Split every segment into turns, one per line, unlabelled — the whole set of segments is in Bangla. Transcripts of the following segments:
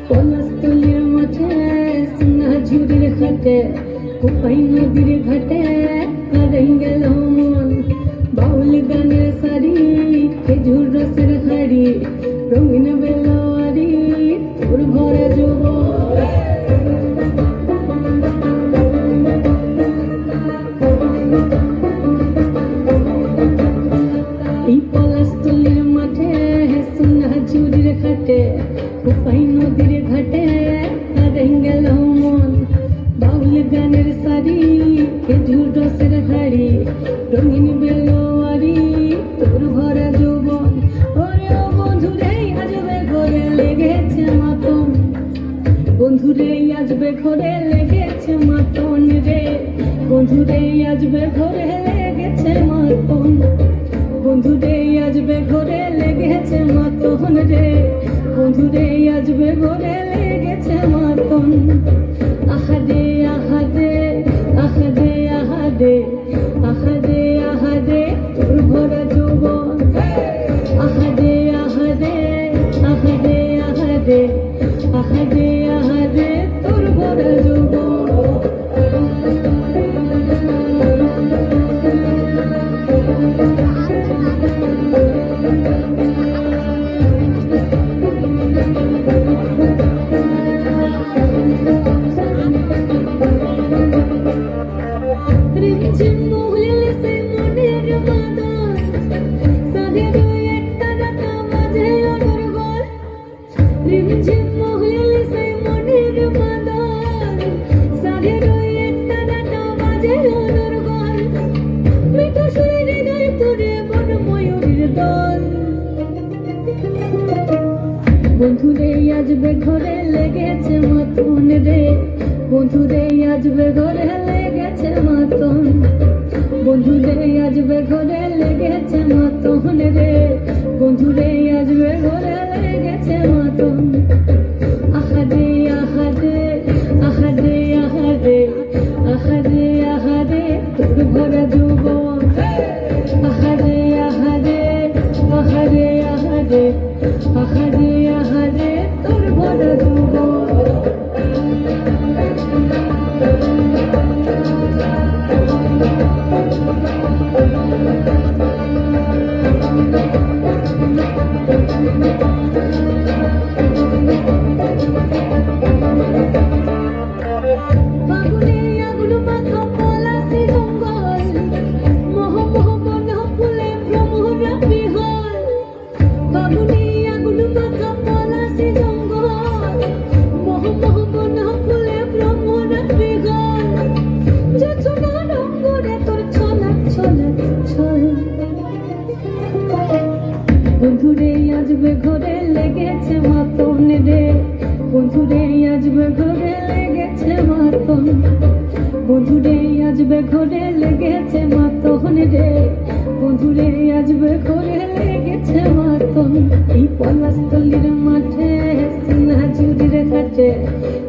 পলাশতলির মাঠে সোনা ঝুরির ঘাটে কোপাই নদীর ঘাটে হারাই গেল মন বাউল গানের শাড়ি খেজুর রসের হাড়ি রঙিন বেলোয়ারি তোর ভরা যৌবন এই পলাশতলির মাঠে সোনা ঝুরির ঘাটে কোপাই নদীর ঘাটে হারাই গেল মন বাউল গানের শাড়ি খেজুর রসের হাড়ি রঙিন বেলোয়ারি তোর ভরা যৌবন ওরে ও বন্ধুরে আসবে ঘরে লেগেছে মাতন বন্ধুরে আসবে ঘরে লেগেছে মাতন রে বন্ধুরে আসবে ঘরে লেগেছে মাতন বন্ধুরে আসবে ঘরে লেগেছে মাতন রে বন্ধুরে আসবে ঘরে লেগেছে মাতন আহাদে আহাদে আহাদে আহাদে আহাদে আহাদে তোর ভরা যৌবন আহাদে আহাদে আহাদে আহাদে আহাদে আহাদে তোর ভরা যৌবন রিমঝিম মহলে সে মনের বাদন সাধের একটা রাতা মাঝে অনর্গল রিমঝিম মহলে সে মনের বাদন সাধের একটা রাতা মাঝে অনর্গল মিঠু সুরে গায় তোরে মন ময়ূরের দল বন্ধুরে আসবে ঘরে লেগেছে মাতন রে বন্ধুরে আসবে ঘরে লেগেছে মাতন বন্ধুরে আসবে ঘরে লেগেছে মাতন রে বন্ধুরে আসবে ঘরে লেগেছে মাতন আহাদে আহাদে আহাদে আহাদে আহাদে আহাদে তোর ভরা যৌবন আহাদে আহাদে আহাদে আহাদে আহাদে আহাদে তোর ভরা যৌবন ফাগুনে আগুন মাখা পলাশি জঙ্গল মোহ মোহ বন ফুলে ভ্রমরা বিহল ফাগুনে আগুন মাখা পলাশি জঙ্গল মোহ মোহ বন ফুলে ভ্রমরা বিহল যোছনা রঙ্গরে তোর ছলাক ছলাক ছল বন্ধুরে আসবে ঘরে লেগেছে মাতন রে বন্ধুরে আসবে ঘরে লেগেছে মাতন বন্ধুরে আসবে ঘরে লেগেছে মাতন রে বন্ধুরে আসবে ঘরে লেগেছে মাতন এই পলাশতলির মাঠে সোনা ঝুরির ঘাটে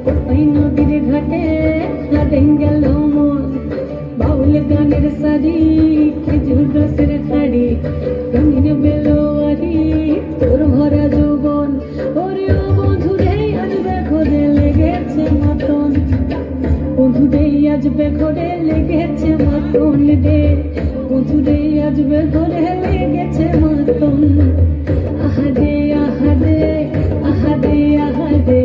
কোপাই নদীর ঘাটে হারাই গেল মন বাউল গানের শাড়ি খেজুর রসের হাড়ি রঙিন বেলোয়ারি তোর ভরা যৌবন ওরে ও বন্ধুরে আসবে ঘরে লেগেছে মাতন বন্ধুরে আসবে ঘরে লেগেছে মাতন রে বন্ধুরে আসবে ঘরে লেগেছে মাতন আহাদে আহাদে আহাদে আহাদে